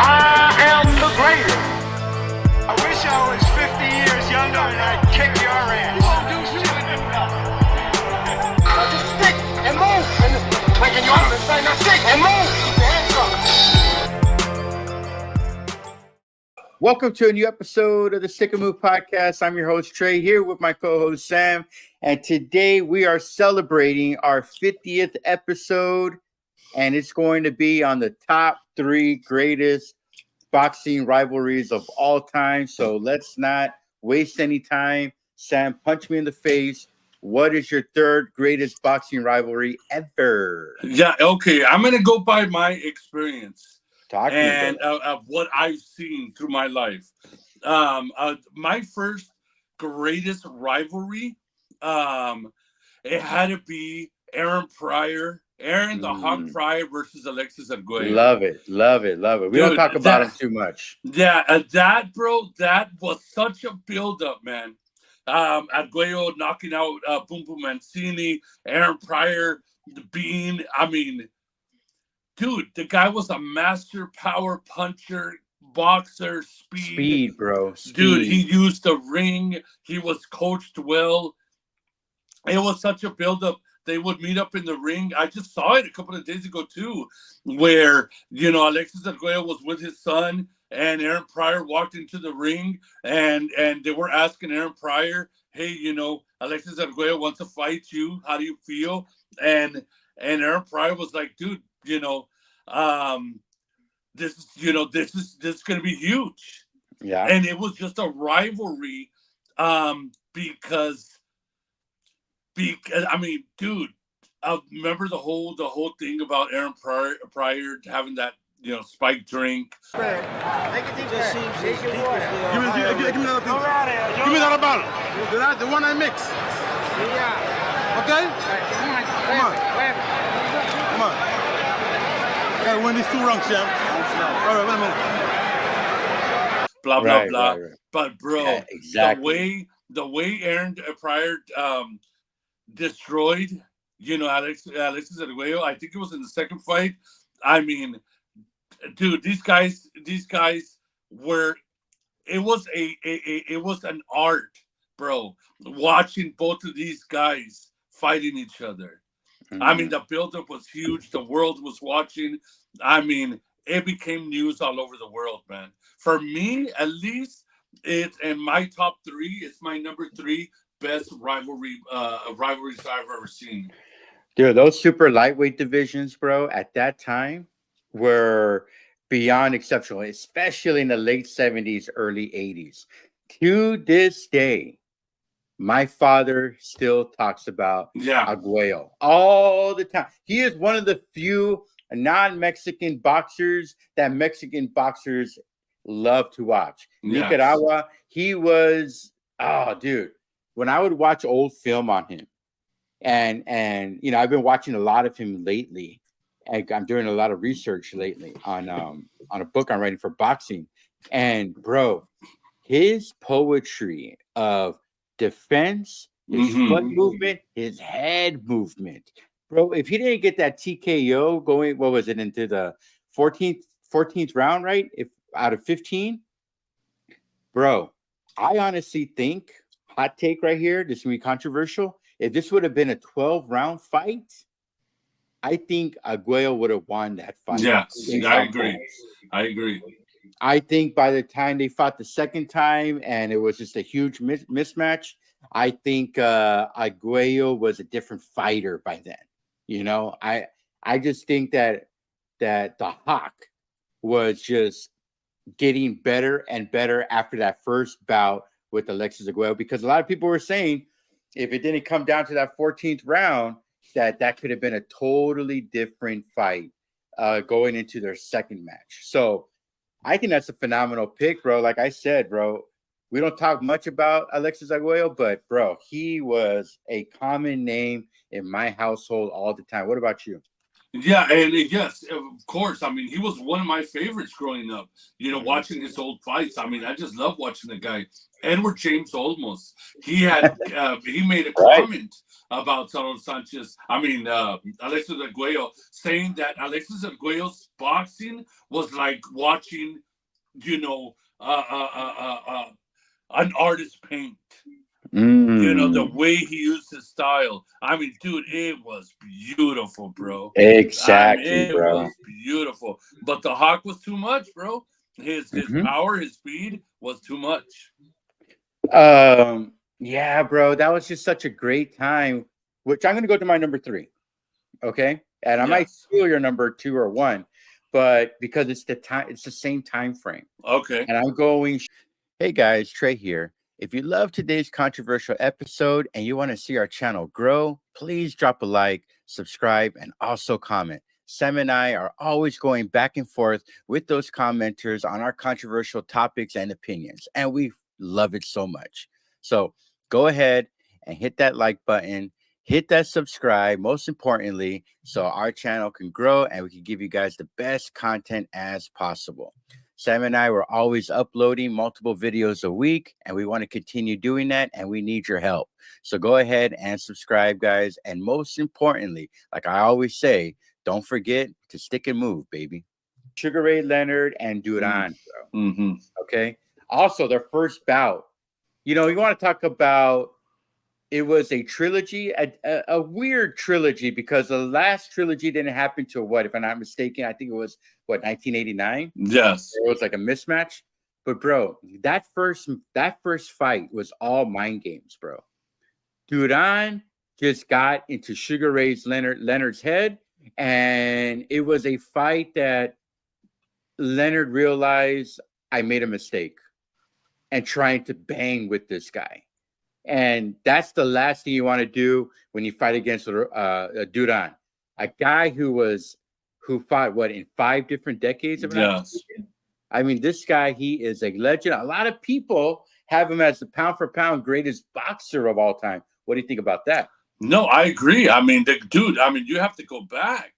I am the greatest. I wish I was 50 years younger and I'd kick your ass. You won't do shit. Just stick and move. And just waking you up and saying, now stick and move. Keep your hands up. Welcome to a new episode of the Stick and Move podcast. I'm your host, Trey, here with my co-host, Sam. And today we are celebrating our 50th episode. And it's going to be on the top 3 greatest boxing rivalries of all time. So let's not waste any time. Sam, punch me in the face. What is your 3rd greatest boxing rivalry ever? Yeah, okay. I'm going to go by my experience Talk to and me, of what I've seen through my life. My first greatest rivalry, it had to be Aaron the Hawk Pryor versus Alexis Arguello. Love it. We don't talk about him too much. Yeah, that was such a build-up, man. Arguello knocking out Boom Boom Mancini, Aaron Pryor being, dude, the guy was a master power puncher, boxer, speed, bro. Dude, he used the ring. He was coached well. It was such a build-up. They would meet up in the ring. I just saw it a couple of days ago too, where Alexis Arguello was with his son, and Aaron Pryor walked into the ring, and they were asking Aaron Pryor, "Hey, Alexis Arguello wants to fight you. How do you feel?" And Aaron Pryor was like, "Dude, this is going to be huge." Yeah. And it was just a rivalry, because dude, I remember the whole thing about Aaron Pryor having that spiked drink. Take a deep breath. Take your water. Give me another thing. Give me another bottle. The one I mix. Yeah. Okay? Come on. Come on. Gotta win these 2 rounds, champ. All right, wait a minute. Blah blah blah. Right. But bro, yeah, exactly. the way Aaron Pryor destroyed Alexis Arguello, I think it was in the second fight. Dude, these guys were, it was an art, bro, watching both of these guys fighting each other. Mm-hmm. The buildup was huge. The world was watching. It became news all over the world, man. For me, at least, it's in my top 3. It's my number 3 best rivalries I've ever seen. Dude, those super lightweight divisions, bro, at that time were beyond exceptional, especially in the late 70s, early 80s. To this day, my father still talks about Arguello all the time. He is one of the few non-Mexican boxers that Mexican boxers love to watch. Yes. Nicaragua, he was, dude, when I would watch old film on him, and I've been watching a lot of him lately. I'm doing a lot of research lately on a book I'm writing for boxing. And bro, his poetry of defense, his foot movement, his head movement. Bro, if he didn't get that TKO going, what was it, into the 14th round, right? If out of 15, bro, I honestly think, hot take right here, this is going to be controversial. If this would have been a 12-round fight, I think Arguello would have won that fight. Yes, I agree. I think by the time they fought the second time and it was just a huge mismatch, I think Arguello was a different fighter by then. I just think that the Hawk was just getting better and better after that first bout with Alexis Arguello, because a lot of people were saying if it didn't come down to that 14th round, that could have been a totally different fight going into their second match. So I think that's a phenomenal pick, bro. Like I said, bro, we don't talk much about Alexis Arguello, but bro, he was a common name in my household all the time. What about you? Yeah, and yes, of course. I mean, he was one of my favorites growing up. Watching his old fights. I mean, I just love watching the guy. Edward James Olmos. He made a Right. comment about Saul Sanchez. I mean, Alexis Arguello, saying that Alexis Arguello's boxing was like watching, you know, uh, uh, uh, uh, uh, an artist paint. The Mm, way he used his style. I mean, dude, it was beautiful, bro. I mean, exactly, it bro. was beautiful. But the Hawk was too much, bro. His Hmm. power, his speed was too much. Yeah, bro, that was just such a great time. Which I'm gonna go to my number 3. Okay, and I might Yes. steal your number 2 or 1, but because it's the same time frame, Okay. and I'm going. Hey guys, Trey here. If you love today's controversial episode and you want to see our channel grow, please drop a like, subscribe, and also comment. Sam and I are always going back and forth with those commenters on our controversial topics and opinions, and we love it so much. So go ahead and hit that like button, hit that subscribe, most importantly, so our channel can grow and we can give you guys the best content as possible. Sam and I were always uploading multiple videos a week, and we want to continue doing that, and we need your help. So go ahead and subscribe, guys. And most importantly, like I always say, don't forget to stick and move, baby. Sugar Ray Leonard and Duran, bro. Mm-hmm. Okay. Also, their first bout. You want to talk about it was a trilogy, a weird trilogy because the last trilogy didn't happen till what, if I'm not mistaken, I think it was what 1989. Yes. It was like a mismatch. But bro, that first fight was all mind games, bro. Duran just got into Sugar Ray's Leonard's head, and it was a fight that Leonard realized I made a mistake and trying to bang with this guy. And that's the last thing you want to do when you fight against Duran, a guy who fought what in 5 different decades. If I'm not Yes. mistaken. I mean, this guy, he is a legend. A lot of people have him as the pound for pound greatest boxer of all time. What do you think about that? No, I agree. I mean, dude, I mean, you have to go back.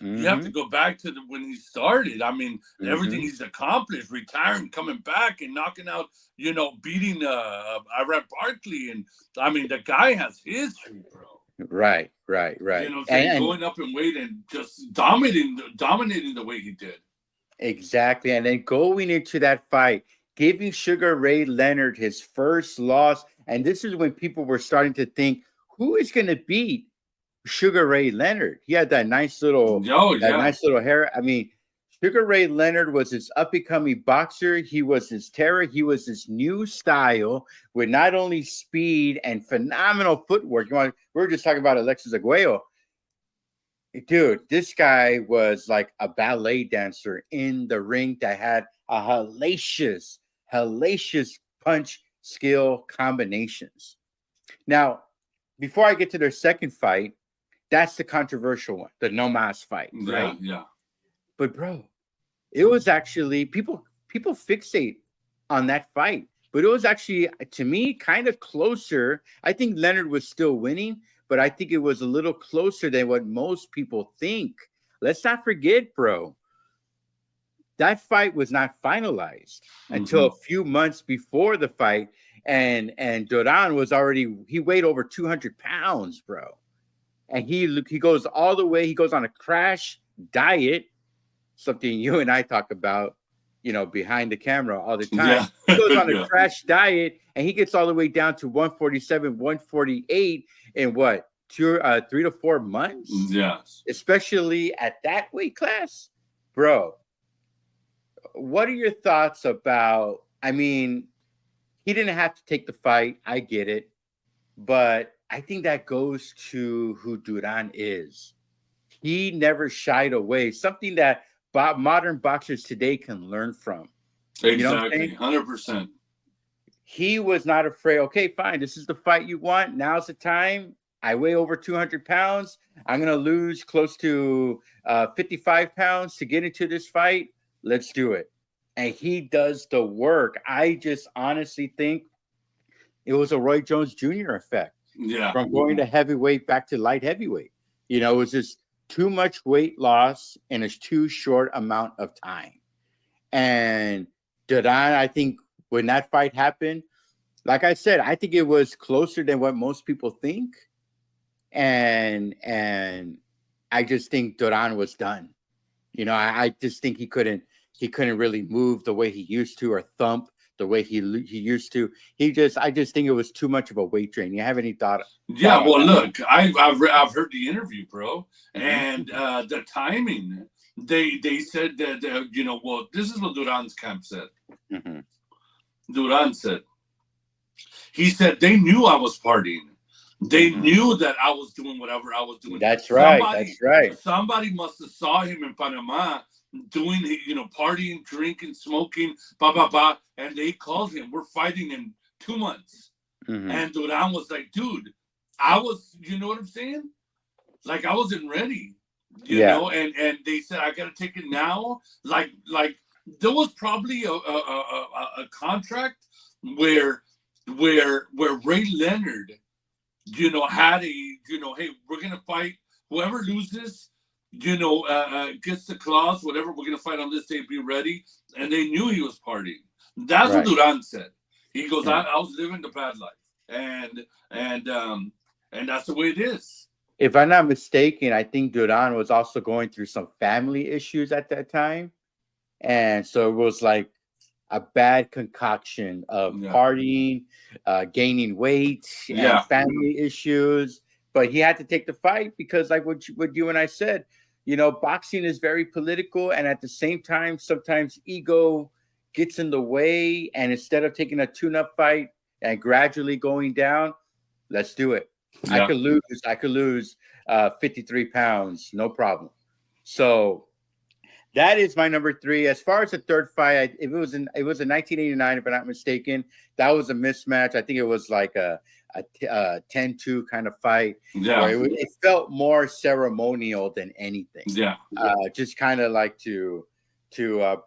You have to Mm-hmm. go back to when he started. I mean, everything Mm-hmm. he's accomplished, retiring, coming back, and knocking out, beating Iran Barkley, and I mean, the guy has history, bro. Right, right, right. Saying And going up in weight and just dominating the way he did. exactly. And then going into that fight, giving Sugar Ray Leonard his first loss. And this is when people were starting to think, who is going to beat Sugar Ray Leonard? He had Oh that yeah, nice little hair. I mean, Sugar Ray Leonard was this up and coming boxer. He was his terror. He was this new style with not only speed and phenomenal footwork. We were just talking about Alexis Arguello. Dude, this guy was like a ballet dancer in the ring that had a hellacious punch skill combinations. Now, before I get to their second fight, that's the controversial one, the no mas fight, yeah, right? yeah. But bro, it was actually people fixate on that fight, but it was actually to me kind of closer. I think Leonard was still winning, but I think it was a little closer than what most people think. Let's not forget, bro, that fight was not finalized until Mm-hmm. a few months before the fight, and Duran was already he weighed over 200 pounds, bro, and he goes all the way. He goes on a crash diet, something you and I talk about, behind the camera all the time. Yeah, He goes on a yeah. crash diet and he gets all the way down to 147, 148 in what, 3 to 4 months, Yes. especially at that weight class, bro. What are your thoughts about? I mean, he didn't have to take the fight. I get it, but I think that goes to who Duran is. He never shied away. Something that modern boxers today can learn from. You know what I'm Exactly. saying? 100%. He was not afraid. Okay, fine. This is the fight you want. Now's the time. I weigh over 200 pounds. I'm going to lose close to 55 pounds to get into this fight. Let's do it. And he does the work. I just honestly think it was a Roy Jones Jr. effect Yeah. from going to heavyweight back to light heavyweight. It was just too much weight loss in a too short amount of time. And Duran, I think when that fight happened, like I said, I think it was closer than what most people think. And I just think Duran was done. I just think he couldn't really move the way he used to, or thump the way he used to. I just think it was too much of a weight drain. You have any thought? Yeah, on well, that? look, I've heard the interview, bro, Mhm. and the timing. They said that well, this is what Duran's camp said. Mhm. Duran said, he said they knew I was partying. They Mhm. knew that I was doing whatever I was doing. That's right. Somebody must have saw him in Panama doing, partying, drinking, smoking, and they called him. We're fighting in 2 months. Mhm. And Duran was like, dude, I was, you know what I'm saying? Like, I wasn't ready, Yeah. and they said, I got to take it now. Like there was probably a contract where Ray Leonard, had a, hey, we're going to fight. Whoever loses, gets the clause, whatever, we're going to fight on this day, be ready. And they knew he was partying. That's Right. what Duran said. He goes, Yeah. I was living the bad life. And that's the way it is. If I'm not mistaken, I think Duran was also going through some family issues at that time. And so it was like a bad concoction of Yeah. partying, gaining weight, Yeah. and family issues. But he had to take the fight because, like what you and I said, boxing is very political, and at the same time, sometimes ego gets in the way. And instead of taking a tune-up fight and gradually going down, let's do it. I Yeah. could lose 53 pounds, no problem. So that is my number 3. As far as the third fight, it was in 1989, if I'm not mistaken. That was a mismatch. I think it was like a 10-2 kind of fight, Yeah. where it felt more ceremonial than anything. Yeah. Just kind of like to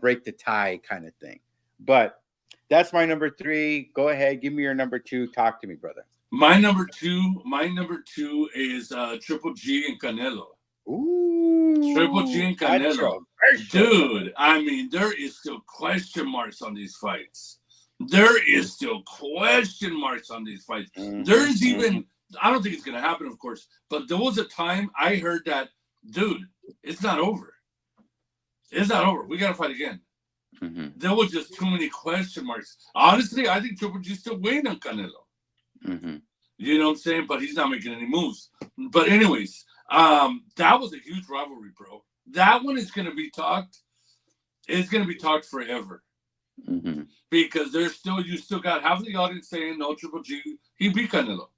break the tie kind of thing. But that's my number 3. Go ahead, give me your number 2. Talk to me, brother. My number two is Triple G and Canelo. Ooh, Triple G and Canelo. controversial. Dude, I mean, there is still question marks on these fights. There is still question marks on these fights. Mhm. There's even, I don't think it's going to happen, of course, but there was a time I heard that, dude, it's not over. It's not over. We got to fight again. Mhm. There was just too many question marks. Honestly, I think Triple G's still waiting on Canelo. Mhm. You know what I'm saying? But he's not making any moves. But anyways, that was a huge rivalry, bro. That one is going to be talked. It's going to be talked forever. Mhm. Because you still got half of the audience saying no, Triple G, he beat Canelo.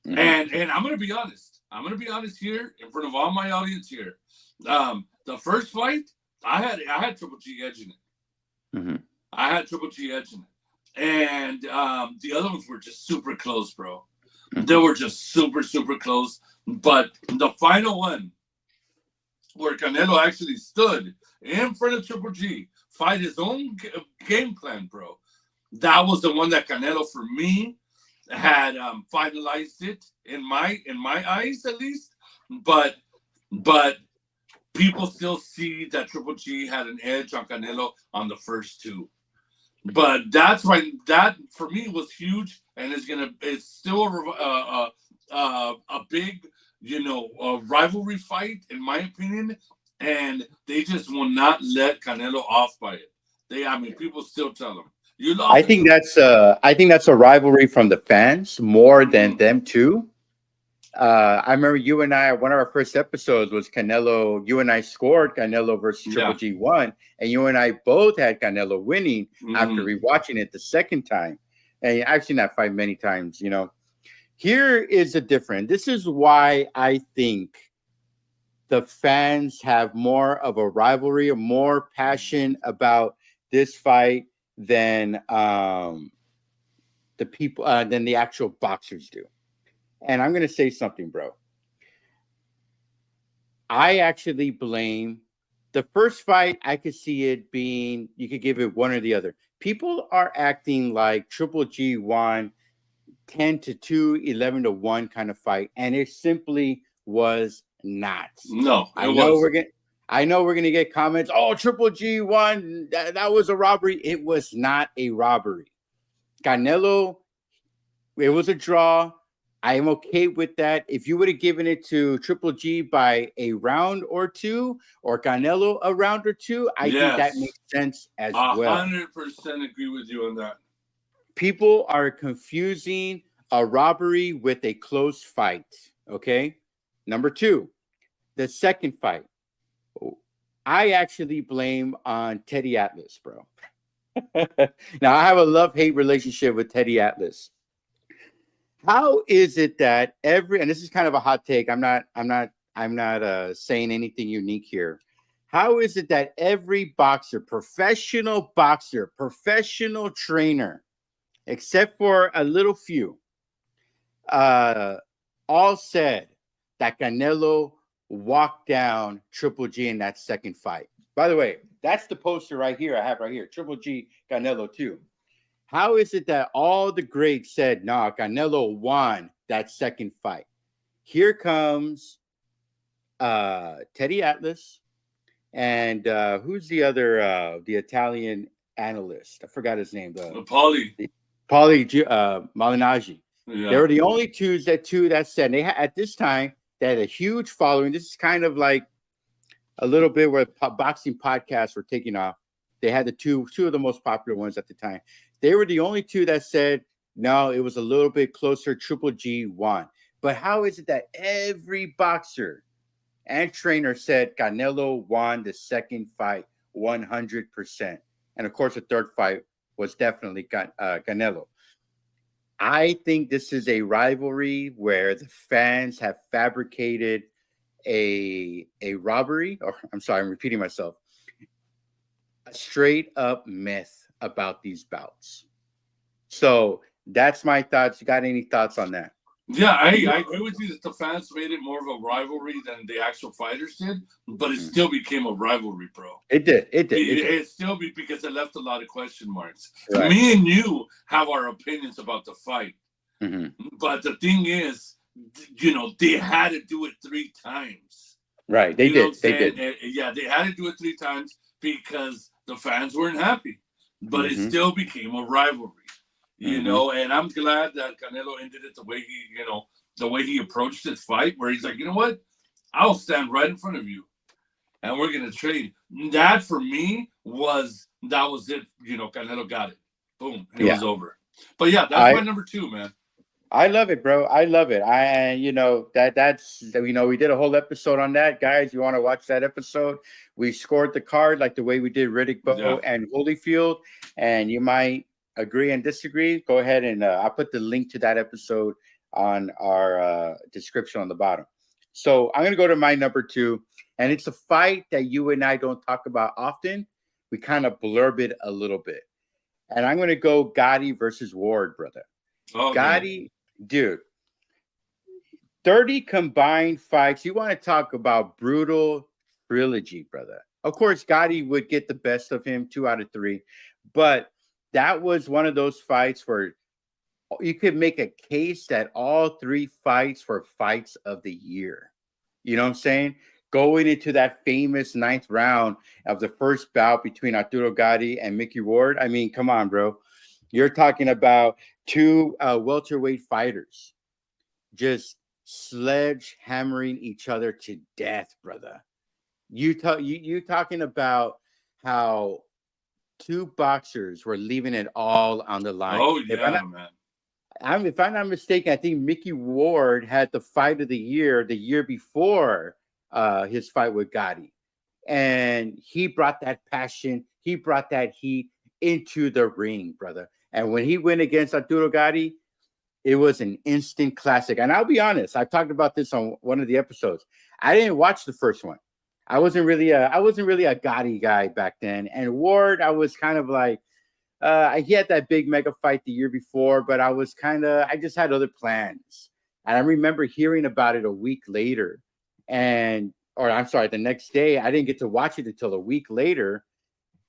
Mhm. And I'm going to be honest. I'm going to be honest here in front of all my audience here. The first fight, I had Triple G edging it. Mhm. I had Triple G edging it. And the other ones were just super close, bro. They were just super, super close. But the final one, where Canelo actually stood in front of Triple G, fight his own game plan, bro. That was the one that Canelo, for me, had finalized it in my eyes, at least. But people still see that Triple G had an edge on Canelo on the first 2. But that's why that for me was huge, and it's still a big, rivalry fight in my opinion. And they just will not let Canelo off by it. People still tell him you lost. I think that's a rivalry from the fans more than them too. I remember you and I, one of our first episodes was Canelo. You and I scored Canelo versus Triple G won, and you and I both had Canelo winning after rewatching it the second time. And I've seen that fight many times. Here is a difference. This is why I think the fans have more of a rivalry, or more passion about this fight than the people than the actual boxers do. And I'm going to say something, bro. I actually blame the first fight. I could see it being, you could give it one or the other. People are acting like Triple G won 10-2, 11-1 kind of fight. And it simply was not. No, I know we're gonna get comments. Oh, Triple G won. That was a robbery. It was not a robbery. Canelo, it was a draw. I am okay with that. If you would have given it to Triple G by a round or two, or Canelo a round or two, I think that makes sense as well. 100% agree with you on that. People are confusing a robbery with a close fight. Okay. Number two, the second fight. I actually blame on Teddy Atlas, bro. Now I have a love-hate relationship with Teddy Atlas. How is it that and this is kind of a hot take. I'm not saying anything unique here. How is it that every boxer, professional trainer, except for a little few, all said that Canelo walked down Triple G in that second fight? By the way, that's the poster right here. I have right here, Triple G Canelo 2. How is it that all the greats said, nah, Canelo won that second fight? Here comes Teddy Atlas and who's the other, the Italian analyst? I forgot his name. Paulie Malignaggi. Yeah. They were the only two that said, they had, at this time, they had a huge following. This is kind of like a little bit where boxing podcasts were taking off. They had the two of the most popular ones at the time. They were the only two that said, no, it was a little bit closer. Triple G won. But how is it that every boxer and trainer said Canelo won the second fight 100%? And of course, the third fight was definitely Canelo. I think this is a rivalry where the fans have fabricated a robbery, or I'm sorry, I'm repeating myself, a straight up myth about these bouts. So that's my thoughts. You got any thoughts on that? Yeah, I agree with you that the fans made it more of a rivalry than the actual fighters did, but it still became a rivalry, bro. It did. It still because it left a lot of question marks. Right. Me and you have our opinions about the fight, but the thing is, they had to do it 3 times. Right, they did. They did. Yeah, they had to do it 3 times because the fans weren't happy, but it still became a rivalry. You know, and I'm glad that Canelo ended it the way he approached this fight, where he's like, you know what, I'll stand right in front of you, and we're gonna trade. That for me was it. Canelo got it. Boom, and it was over. But yeah, that's my number 2, man. I love it, bro. I love it. That's we did a whole episode on that, guys. You want to watch that episode? We scored the card like the way we did Riddick Bowe and Holyfield, and you might agree and disagree. Go ahead and I'll put the link to that episode on our description on the bottom. So I'm going to go to my number 2, and it's a fight that you and I don't talk about often. We kind of blurb it a little bit, and I'm going to go Gotti versus Ward, brother. Oh, Gotti, dude, 30 combined fights. You want to talk about brutal trilogy, brother. Of course, Gotti would get the best of him 2 out of 3, but that was one of those fights where you could make a case that all 3 fights were fights of the year. You know what I'm saying? Going into that famous 9th round of the first bout between Arturo Gotti and Mickey Ward. I mean, come on, bro. You're talking about 2 welterweight fighters just sledgehammering each other to death, brother. You talking about how 2 boxers were leaving it all on the line. Oh, yeah, man. If I'm not mistaken, I think Mickey Ward had the fight of the year before his fight with Gotti. And he brought that passion, he brought that heat into the ring, brother. And when he went against Arturo Gotti, it was an instant classic. And I'll be honest, I talked about this on one of the episodes. I didn't watch the first one. I wasn't really a Gotti guy back then. And Ward, I was kind of like, he had that big mega fight the year before, but I just had other plans. And I remember hearing about it a week later. The next day. I didn't get to watch it until a week later.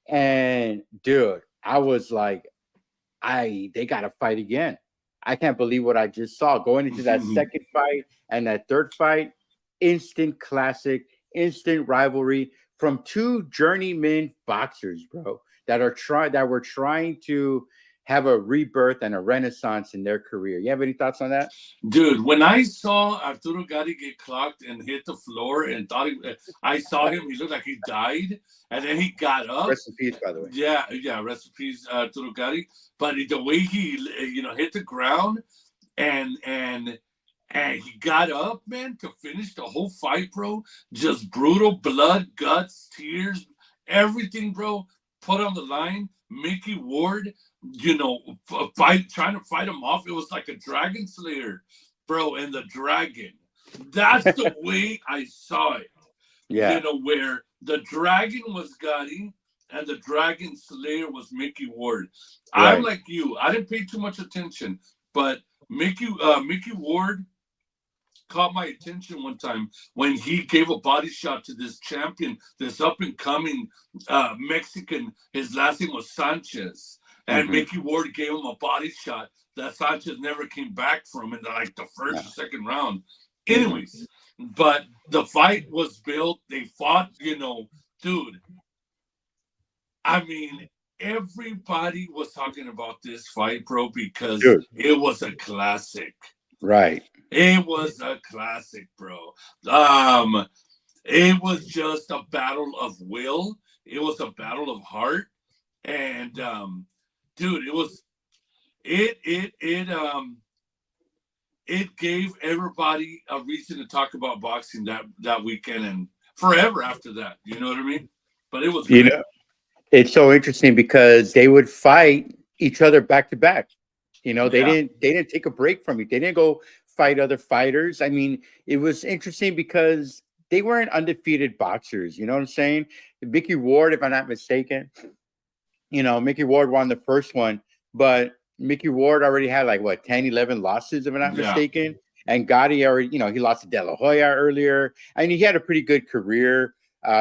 And dude, I was like, they got to fight again. I can't believe what I just saw going into that second fight and that third fight. instant classic, instant rivalry from two journeyman boxers, bro, that were trying to have a rebirth and a renaissance in their career. You have any thoughts on that? Dude, when I saw Arturo Gatti get clocked and hit the floor and I saw him, he looked like he died, and then he got up. Rest in peace, by the way. Yeah, rest in peace, Arturo Gatti. But the way he, hit the ground and he got up, man, to finish the whole fight, bro. Just brutal blood, guts, tears, everything, bro. Put on the line. Mickey Ward, trying to fight him off. It was like a dragon slayer, bro. And the dragon. That's the way I saw it. Yeah. Where the dragon was Gotti and the dragon slayer was Mickey Ward. Right. I'm like you. I didn't pay too much attention, but Mickey Ward caught my attention one time when he gave a body shot to this champion, this up-and-coming Mexican. His last name was Sanchez. And Mickey Ward gave him a body shot that Sanchez never came back from in the first or second round. Anyways, but the fight was built. They fought, dude. I mean, everybody was talking about this fight, bro, because it was a classic. Right. It was a classic, bro. It was just a battle of will. It was a battle of heart. And dude, it gave everybody a reason to talk about boxing that weekend and forever after that. You know what I mean? But it was great. It's so interesting because they would fight each other back to back. They didn't take a break from it. They didn't go fight other fighters. I mean, it was interesting because they weren't undefeated boxers. You know what I'm saying? Mickey Ward, if I'm not mistaken, Mickey Ward won the first one, but Mickey Ward already had 10, 11 losses, if I'm not mistaken. And Gotti already, he lost to De La Hoya earlier. I mean, he had a pretty good career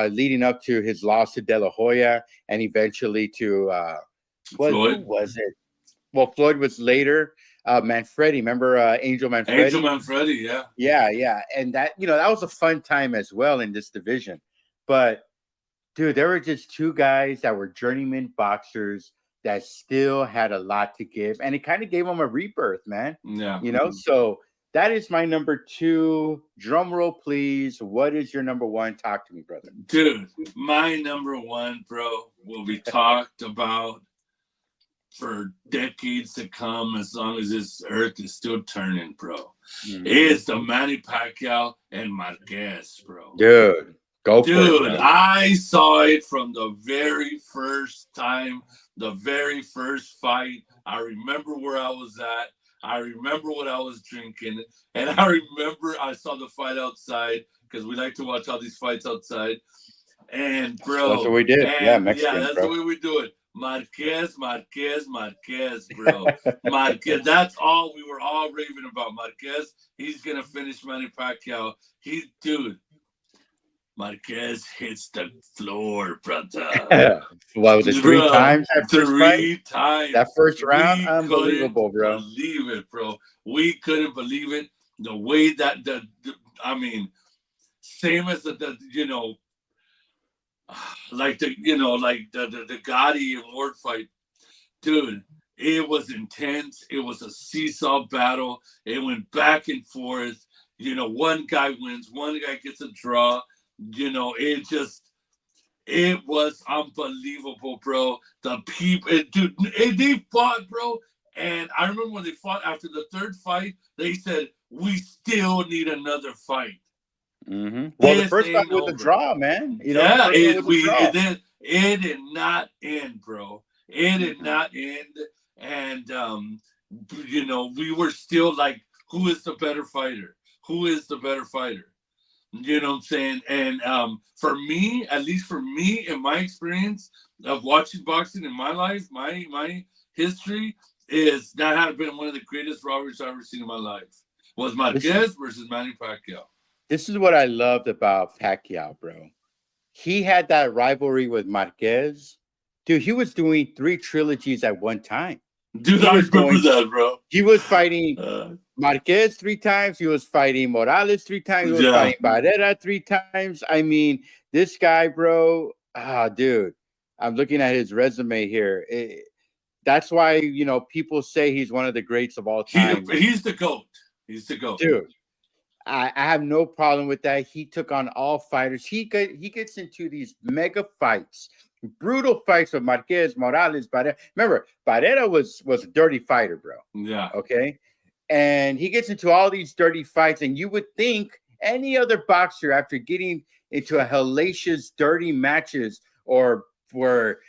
leading up to his loss to De La Hoya and eventually to Floyd. Who was it? Well, Floyd was later. Manfredi, remember Angel Manfredi? Angel Manfredi, yeah. Yeah. And that, that was a fun time as well in this division. But, dude, there were just two guys that were journeyman boxers that still had a lot to give. And it kind of gave them a rebirth, man. Yeah. So that is my number 2. Drum roll, please. What is your number 1? Talk to me, brother. Dude, my number 1, bro, will be talked about for decades to come, as long as this earth is still turning, bro. It's the Manny Pacquiao and Marquez, bro. Dude, go for it. Dude, I saw it from the very first time, the very first fight. I remember where I was at. I remember what I was drinking. And I remember I saw the fight outside because we like to watch all these fights outside. And, bro. That's what we did. Mexicans, that's the way we do it. Marquez, bro. Marquez, that's all we were all raving about. Marquez, he's going to finish Manny Pacquiao. Marquez hits the floor, brother. What was it, 3 times? Three times. That first round? Unbelievable, bro. Believe it, bro. We couldn't believe it. The way that, same as the Gotti and Ward fight, dude. It was intense. It was a seesaw battle. It went back and forth. One guy wins, one guy gets a draw. It was unbelievable, bro. The people, they fought, bro. And I remember when they fought after the third fight, they said, "We still need another fight." Mm-hmm. Well, the first fight was a draw, man. It did not end, bro. It did not end, and we were still like, who is the better fighter? Who is the better fighter? You know what I'm saying? And for me, at least for me, in my experience of watching boxing in my life, my history is that had been one of the greatest rivalries I've ever seen in my life. Was Marquez versus Manny Pacquiao. This is what I loved about Pacquiao, bro. He had that rivalry with Marquez. Dude, he was doing 3 trilogies at one time. Dude, I remember that, bro. He was fighting Marquez 3 times. He was fighting Morales 3 times. He was Yeah. fighting Barrera 3 times. I mean, this guy, bro. Dude, I'm looking at his resume here. That's why people say he's one of the greats of all time. He's the GOAT. He's the GOAT. Dude, I have no problem with that. He took on all fighters. He gets into these mega fights, brutal fights with Marquez, Morales, Barrera. Remember, Barrera was a dirty fighter, bro. Yeah. Okay. And he gets into all these dirty fights, and you would think any other boxer, after getting into a hellacious, dirty matches, or where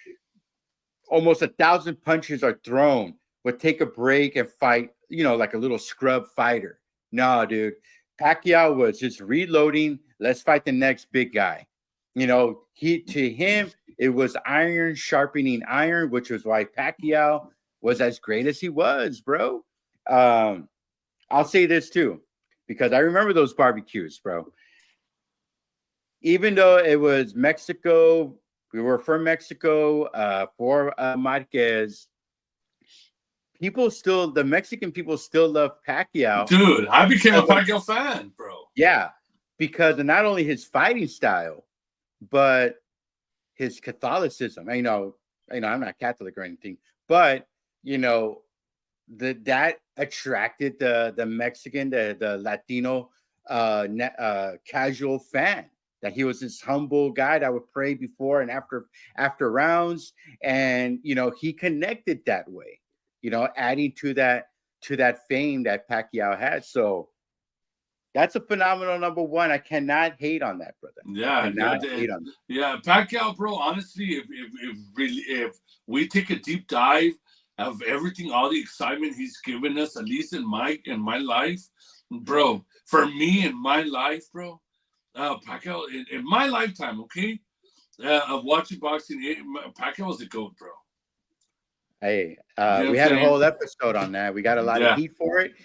almost 1,000 punches are thrown, would take a break and fight, like a little scrub fighter. No, dude. Pacquiao was just reloading. Let's fight the next big guy. To him, it was iron sharpening iron, which was why Pacquiao was as great as he was, bro. I'll say this too, because I remember those barbecues, bro. Even though it was Mexico, we were from Mexico for Marquez. The Mexican people still love Pacquiao. Dude, I became a Pacquiao fan, bro. Yeah, because of not only his fighting style, but his Catholicism. I'm not Catholic or anything, but that attracted the Mexican, the Latino casual fan. That he was this humble guy that would pray before and after rounds, and he connected that way. Adding to that fame that Pacquiao had. So that's a phenomenal number one. I cannot hate on that, brother. Yeah, Pacquiao, bro. Honestly, if we take a deep dive of everything, all the excitement he's given us, at least in my life, bro. For me in my life, bro, Pacquiao in my lifetime, okay, of watching boxing, Pacquiao was the GOAT, bro. Hey, we had a whole episode on that. We got a lot of heat for it.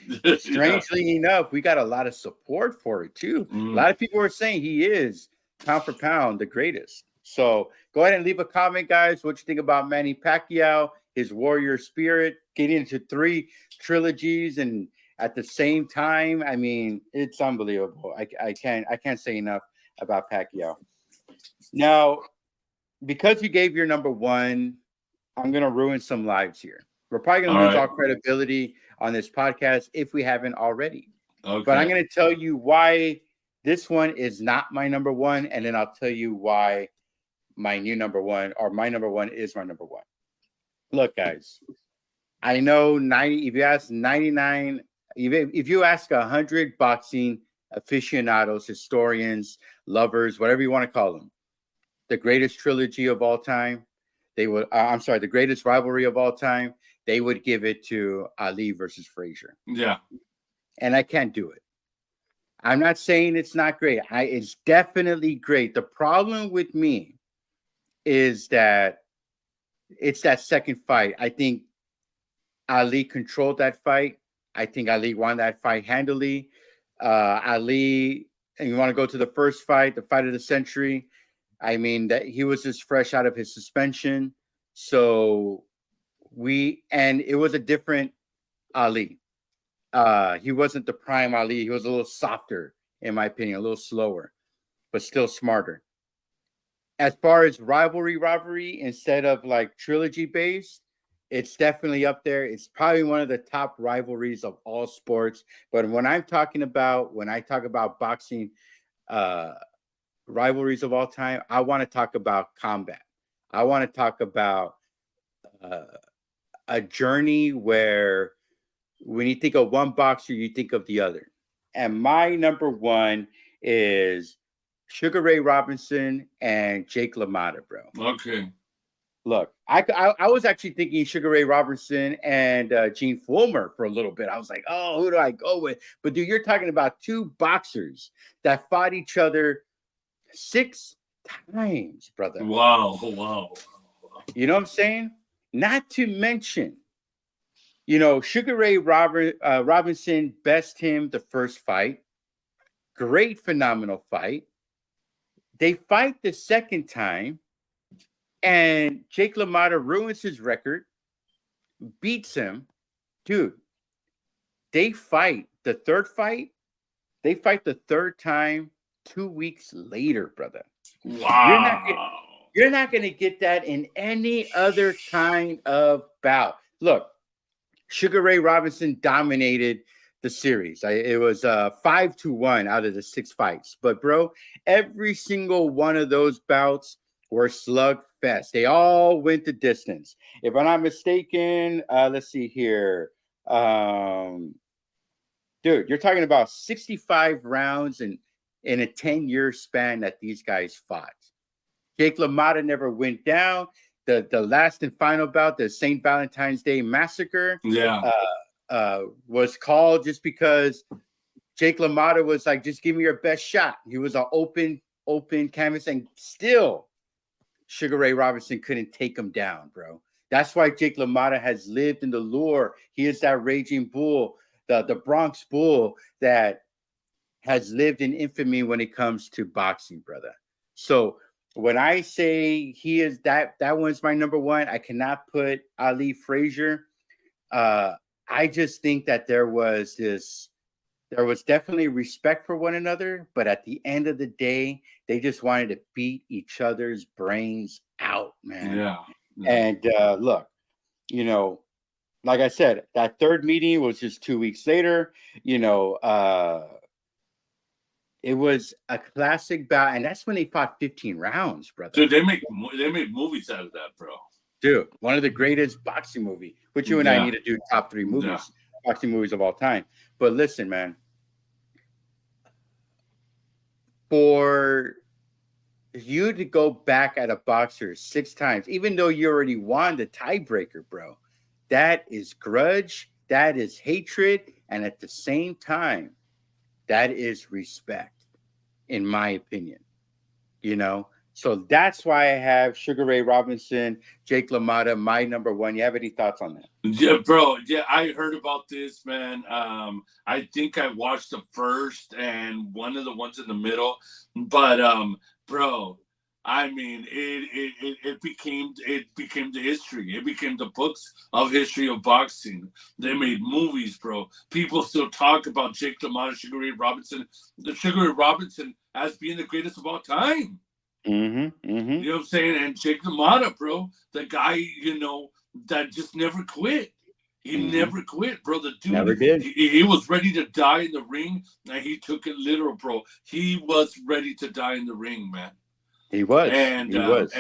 Strangely enough, we got a lot of support for it too. A lot of people are saying he is pound for pound the greatest. So go ahead and leave a comment, guys. What you think about Manny Pacquiao, his warrior spirit, getting into 3 trilogies and at the same time. I mean, it's unbelievable. I can't say enough about Pacquiao. Now, because you gave your number one, I'm going to ruin some lives here. We're probably going to lose all credibility on this podcast if we haven't already. Okay. But I'm going to tell you why this one is not my number one, and then I'll tell you why my new number one, or my number one, is my number one. Look, guys, I know if you ask 99, if you ask 100 boxing aficionados, historians, lovers, whatever you want to call them, the greatest trilogy of all time, the greatest rivalry of all time, they would give it to Ali versus Frazier. Yeah. And I can't do it. I'm not saying it's not great. It's definitely great. The problem with me is that it's that second fight. I think Ali controlled that fight. I think Ali won that fight handily. Ali, and you want to go to the first fight, the fight of the century. I mean, that he was just fresh out of his suspension. So it was a different Ali. He wasn't the prime Ali. He was a little softer, in my opinion, a little slower, but still smarter. As far as rivalry, instead of like trilogy based, it's definitely up there. It's probably one of the top rivalries of all sports. But when I talk about boxing, rivalries of all time, I want to talk about combat. I want to talk about a journey where when you think of one boxer, you think of the other. And my number one is Sugar Ray Robinson and Jake LaMotta, bro. Okay. Look, I was actually thinking Sugar Ray Robinson and Gene Fullmer for a little bit. I was like, oh, who do I go with? But dude, you're talking about 2 boxers that fought each other 6 times, brother. Wow. You know what I'm saying? Not to mention, Sugar Ray Robinson best him the first fight. Great, phenomenal fight. They fight the second time, and Jake LaMotta ruins his record, beats him. Dude, they fight the third fight. They fight the third time 2 weeks later, brother. Wow. You're not going to get that in any other kind of bout. Look, Sugar Ray Robinson dominated the series. It was 5-1 out of the 6 fights. But, bro, every single one of those bouts were slugfest. They all went the distance. If I'm not mistaken, let's see here. Dude, you're talking about 65 rounds in a 10-year span that these guys fought. Jake LaMotta never went down. The last and final bout, the St. Valentine's Day Massacre, was called just because Jake LaMotta was like, just give me your best shot. He was an open canvas, and still Sugar Ray Robinson couldn't take him down, bro. That's why Jake LaMotta has lived in the lore. He is that raging bull, the Bronx Bull that has lived in infamy when it comes to boxing, brother. So when I say he is that one's my number one, I cannot put Ali Frazier. I just think that there was definitely respect for one another, but at the end of the day, they just wanted to beat each other's brains out, man. Yeah. And look, you know, like I said, that third meeting was just 2 weeks later. You know, it was a classic bout, and that's when they fought 15 rounds, brother. Dude, they make movies out of that, bro. Dude, one of the greatest boxing movie. Which you and I need to do top 3 movies, boxing movies of all time. But listen, man, for you to go back at a boxer 6 times, even though you already won the tiebreaker, bro, that is grudge, that is hatred, and at the same time, that is respect, in my opinion. You know, so that's why I have Sugar Ray Robinson, Jake LaMotta, my number one. You have any thoughts on that? Yeah, bro. Yeah, I heard about this, man. I think I watched the first and one of the ones in the middle, but bro, I mean, it became the history. It became the books of history of boxing. They made movies, bro. People still talk about Jake LaMotta, Sugar Ray Robinson, as being the greatest of all time. Mm-hmm, mm-hmm. You know what I'm saying? And Jake LaMotta, bro, the guy, you know, that just never quit. He never quit, bro. The dude never did. He was ready to die in the ring, and he took it literal, bro. He was ready to die in the ring, man. He was. And he was.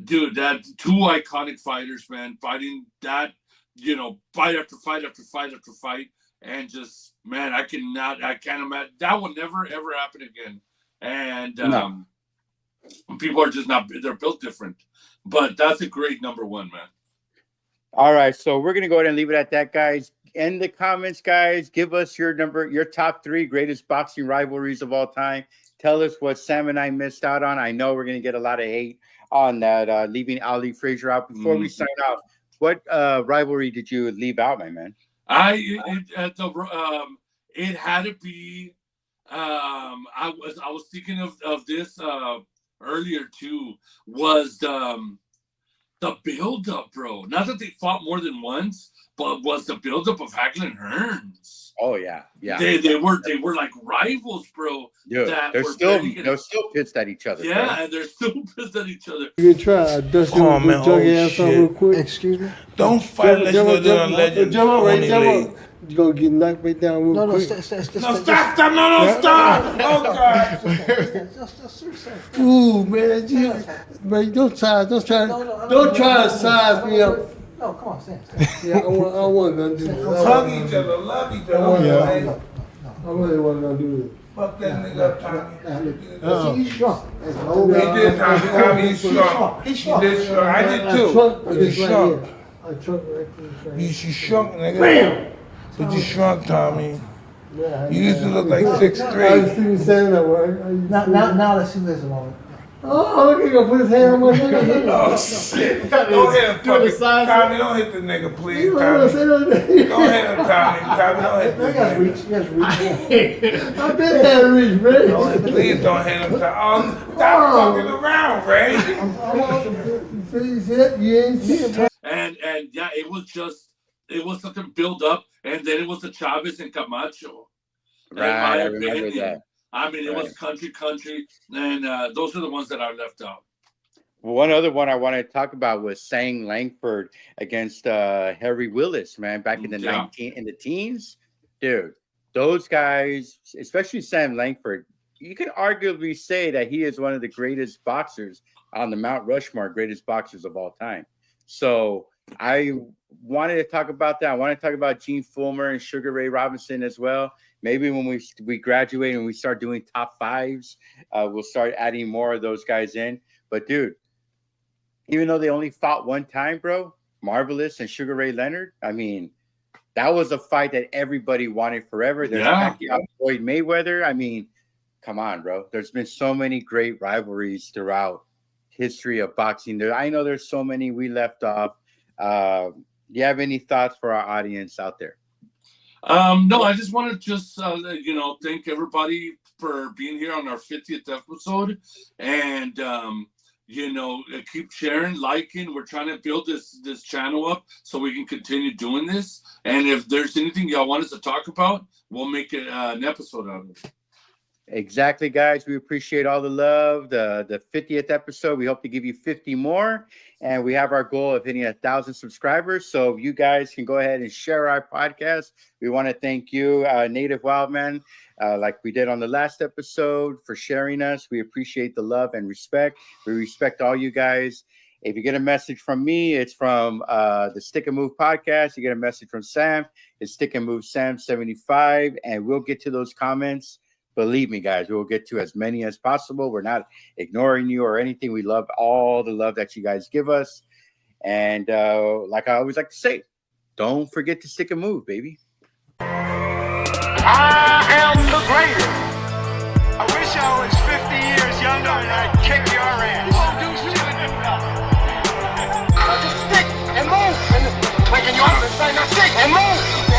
Dude, that 2 iconic fighters, man, fighting that, you know, fight after fight after fight after fight. And just, man, I can't imagine. That will never, ever happen again. And people are just not, they're built different. But that's a great number one, man. All right, so we're going to go ahead and leave it at that, guys. In the comments, guys, give us your top 3 greatest boxing rivalries of all time. Tell us what Sam and I missed out on. I know we're going to get a lot of hate on that, leaving Ali Frazier out. Before we sign off, what rivalry did you leave out, my man? It had to be. I was thinking of this earlier too. Was the build up, bro? Not that they fought more than once, but was the build up of Hagler and Hearns? Oh yeah. They were like rivals, bro. Dude, they're still pissed at each other. Yeah, bro. and they're still pissed at each other. You can try. Dust your juggy ass off real quick. Excuse me? Don't fight unless you're doing legend. Jump up, right? Jump up. You're going to get knocked right down real quick. Stop! Oh, God. Ooh, man, don't try to size me up. No, come on, Sam. Yeah, I wasn't going to do this. Hug each other, love each other. I really wasn't going to do this. Fuck that nigga up, Tommy. He's shrunk. He did, Tommy. He's shrunk. He did shrunk. I did too. But you shrunk. I shrunk right here. You shrunk, nigga. Bam! But you shrunk, Tommy. You used to look like 6'3". I was thinking saying that word. Now let's see this a moment. Oh, look, he's going to put his hand on my nigga. Oh, shit. Don't hit him, Tommy. Don't hit the nigga, please, Tommy. Don't hit him, Tommy. Tommy, don't hit the nigga. You guys reach. I've been had to reach, man. Please don't hit him, Tommy. Stop fucking around, Ray. You ain't see it? And yeah, it was just it was such a build up, and then it was the Chavez and Camacho. Right, I remember that. I mean, it was country, and those are the ones that I left out. One other one I wanted to talk about was Sang Langford against Harry Willis, man, back in the teens. Dude, those guys, especially Sam Langford, you could arguably say that he is one of the greatest boxers on the Mount Rushmore, greatest boxers of all time. So I wanted to talk about that. I want to talk about Gene Fullmer and Sugar Ray Robinson as well. Maybe when we graduate and we start doing top fives, we'll start adding more of those guys in. But dude, even though they only fought one time, bro, Marvelous and Sugar Ray Leonard, I mean, that was a fight that everybody wanted forever. There's Pacquiao, Floyd Mayweather. I mean, come on, bro. There's been so many great rivalries throughout history of boxing. I know there's so many we left off. Do you have any thoughts for our audience out there? No, I just want to thank everybody for being here on our 50th episode, and keep sharing, liking. We're trying to build this channel up so we can continue doing this. And if there's anything y'all want us to talk about, we'll make it an episode out of it. Exactly, guys. We appreciate all the love. The 50th episode, we hope to give you 50 more. And we have our goal of hitting 1,000 subscribers. So you guys can go ahead and share our podcast. We want to thank you, Native Wildman, like we did on the last episode, for sharing us. We appreciate the love and respect. We respect all you guys. If you get a message from me, it's from the Stick and Move podcast. You get a message from Sam, it's Stick and Move Sam 75, and we'll get to those comments. Believe me, guys, we'll get to as many as possible. We're not ignoring you or anything. We love all the love that you guys give us. And like I always like to say, don't forget to stick and move, baby. I am the greatest. I wish I was 50 years younger and I'd kick your ass. Just stick and move. And making you understand. Now stick and move.